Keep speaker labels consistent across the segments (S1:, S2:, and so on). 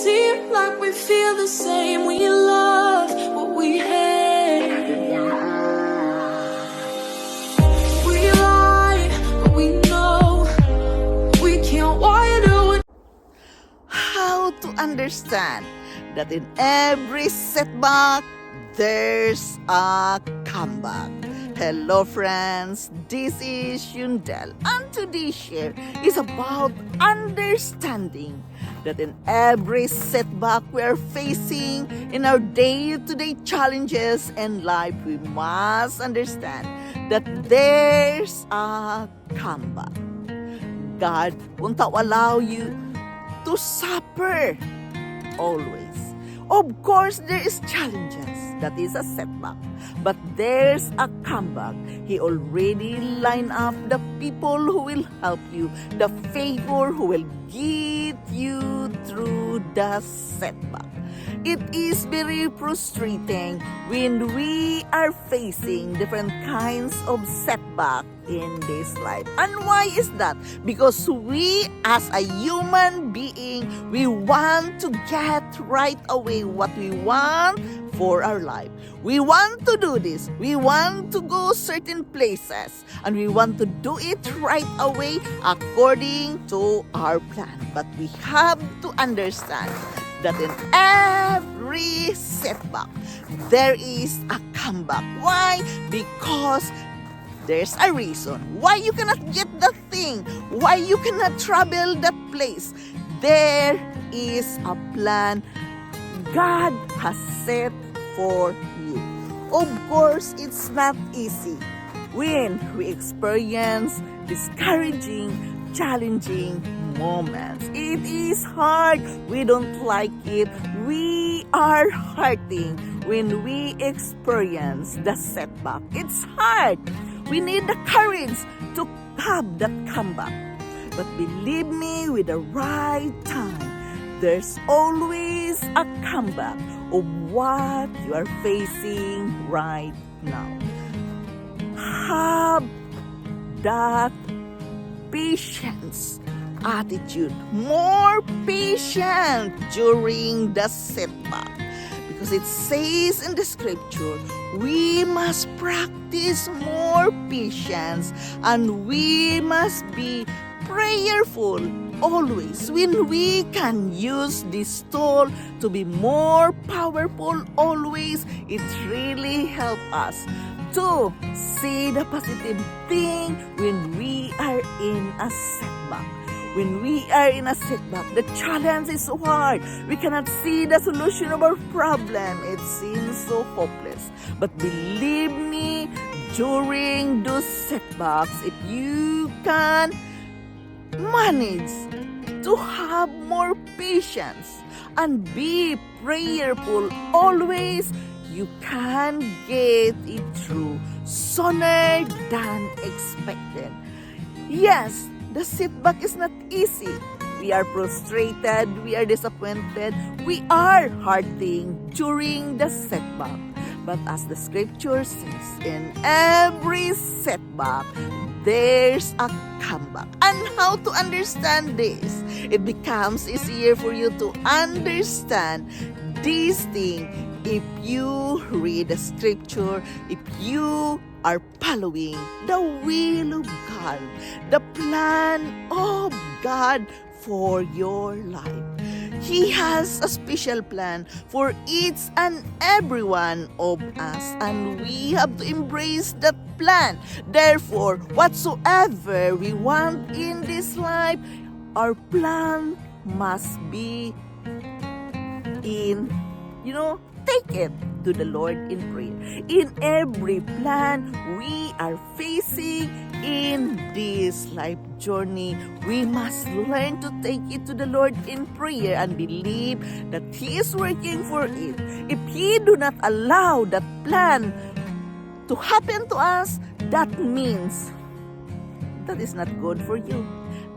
S1: seem like we feel the same. We love what we hate. We lie, but we know we can't widen.
S2: How to understand that in every setback, there's a comeback. Hello friends, this is Yundel, and today's share is about understanding that in every setback we are facing in our day-to-day challenges in life, we must understand that there's a comeback. God won't allow you to suffer always. Of course, there is challenges. That is a setback. But there's a comeback. He already lined up the people who will help you, the favor who will get you through the setback. It is very frustrating when we are facing different kinds of setback in this life. And why is that? Because we as a human being, we want to get right away what we want for our life. We want to do this. We want to go certain places. And we want to do it right away according to our plan. But we have to understand that in every setback, there is a comeback. Why? Because there's a reason why you cannot get that thing, why you cannot travel that place. There is a plan God has set for you. Of course, it's not easy when we experience discouraging, challenging moments. It is hard. We don't like it. We are hurting when we experience the setback. It's hard. We need the courage to have that comeback. But believe me, with the right time, there's always a comeback of what you are facing right now. Have that patience attitude, more patient during the setback. Because it says in the scripture, we must practice more patience and we must be prayerful always. When we can use this tool to be more powerful always, it really helps us to see the positive thing when we are in a setback. When we are in a setback, the challenge is so hard. We cannot see the solution of our problem. It seems so hopeless. But believe me, during those setbacks, if you can manage to have more patience and be prayerful always, you can get it through sooner than expected. Yes, the setback is not easy. We are frustrated, we are disappointed, we are hurting during the setback. But as the scripture says, in every setback, there's a comeback. And how to understand this? It becomes easier for you to understand this thing if you read the scripture, if you are following the will of God, the plan of God for your life. He has a special plan for each and every one of us, and we have to embrace that plan. Therefore, whatsoever we want in this life, our plan must be in, take it to the Lord in prayer. In every plan we are facing in this life journey, we must learn to take it to the Lord in prayer and believe that He is working for it. If He do not allow that plan to happen to us, that means that is not good for you.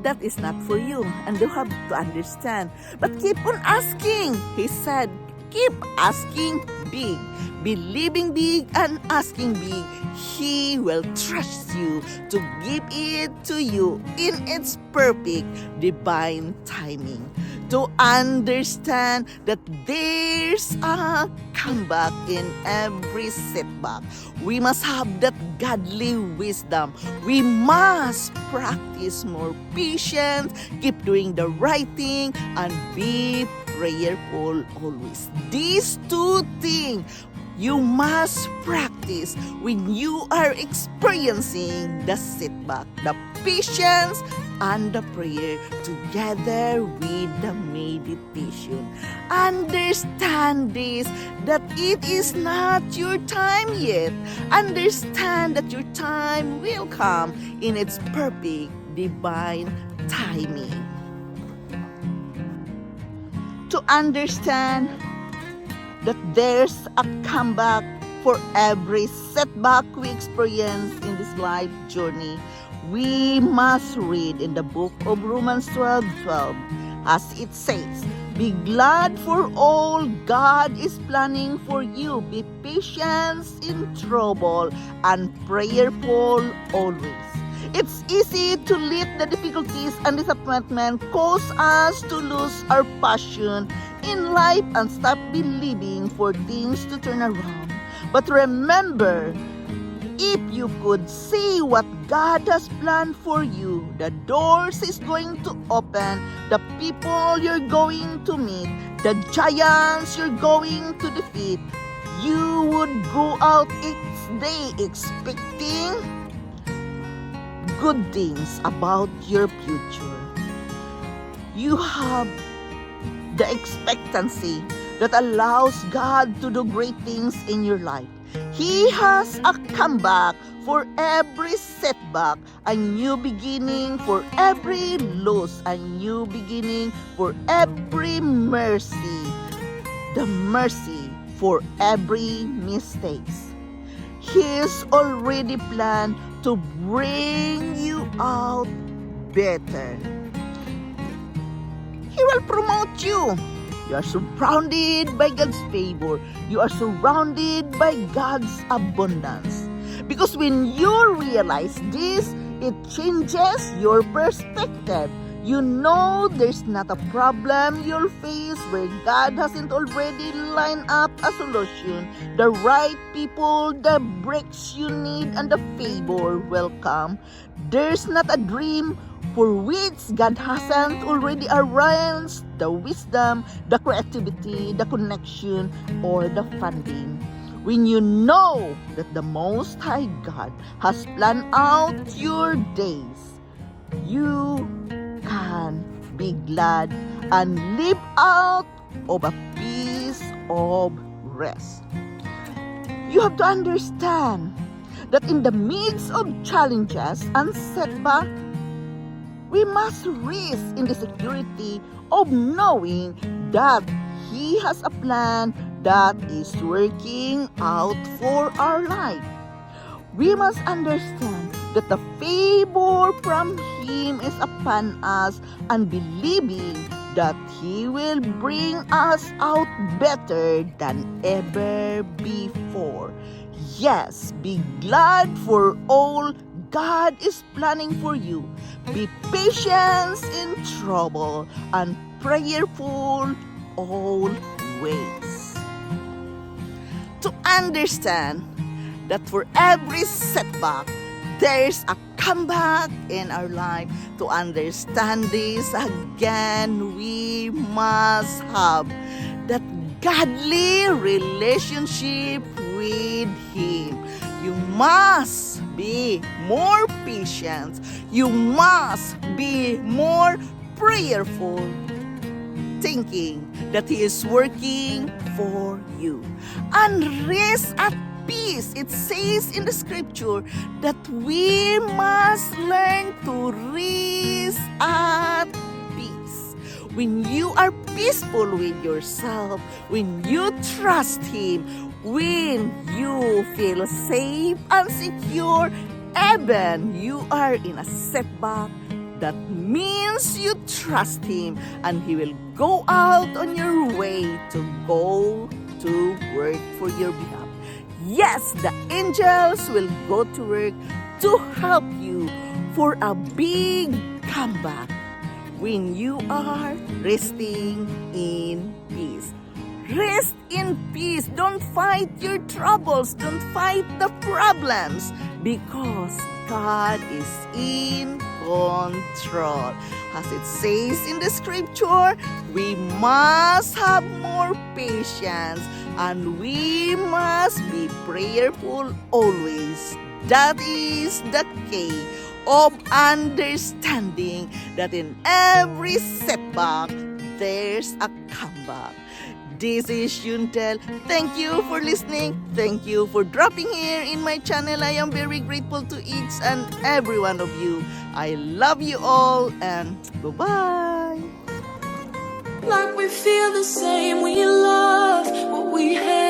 S2: That is not for you, and you have to understand. But keep on asking. He said, keep asking big, believing big and asking big. He will trust you to give it to you in its perfect divine timing. to understand that there's a comeback in every setback. We must have that godly wisdom. We must practice more patience, keep doing the right thing, and be prayerful always. These two things you must practice when you are experiencing the setback, the patience and the prayer together with the meditation. Understand this, that it is not your time yet. Understand that your time will come in its perfect divine timing. To understand that there's a comeback for every setback we experience in this life journey, we must read in the book of Romans 12:12, as it says, "Be glad for all God is planning for you. Be patient in trouble and prayerful always." It's easy to let the difficulties and disappointment cause us to lose our passion in life and stop believing for things to turn around. But remember, if you could see what God has planned for you, the doors He's going to open, the people you're going to meet, the giants you're going to defeat, you would go out each day expecting good things about your future. You have the expectancy that allows God to do great things in your life. He has a comeback for every setback, a new beginning for every loss, a new beginning for every mercy, the mercy for every mistakes. He's already planned to bring you out better. He will promote you. You are surrounded by God's favor. You are surrounded by God's abundance. Because when you realize this, it changes your perspective. You know there's not a problem you'll face where God hasn't already lined up a solution. The right people, the breaks you need, and the favor will come. There's not a dream for which God hasn't already arranged the wisdom, the creativity, the connection, or the funding. When you know that the Most High God has planned out your days, you can be glad and live out of a peace of rest. You have to understand that in the midst of challenges and setbacks, we must rest in the security of knowing that He has a plan that is working out for our life. We must understand that the favor from Him is upon us and believing that He will bring us out better than ever before. Yes, be glad for all God is planning for you. Be patient in trouble and prayerful always. To understand that for every setback, there's a comeback in our life. To understand this again, we must have that godly relationship with Him. You must be more patient. You must be more prayerful, thinking that He is working for you. And rest at peace. It says in the scripture that we must learn to rest at peace. When you are peaceful with yourself, when you trust Him, when you feel safe and secure, even you are in a setback, that means you trust Him and He will go out on your way to go to work for your behalf. Yes, the angels will go to work to help you for a big comeback. when you are resting in peace. Rest in peace. Don't fight your troubles. Don't fight the problems, because God is in control. As it says in the scripture, we must have more patience and we must be prayerful always. That is the key of understanding that in every setback, there's a comeback. This is Yuntel. Thank you for listening. Thank you for dropping here in my channel. I am very grateful to each and every one of you. I love you all and bye-bye.
S1: Like we feel the same, we love what we have.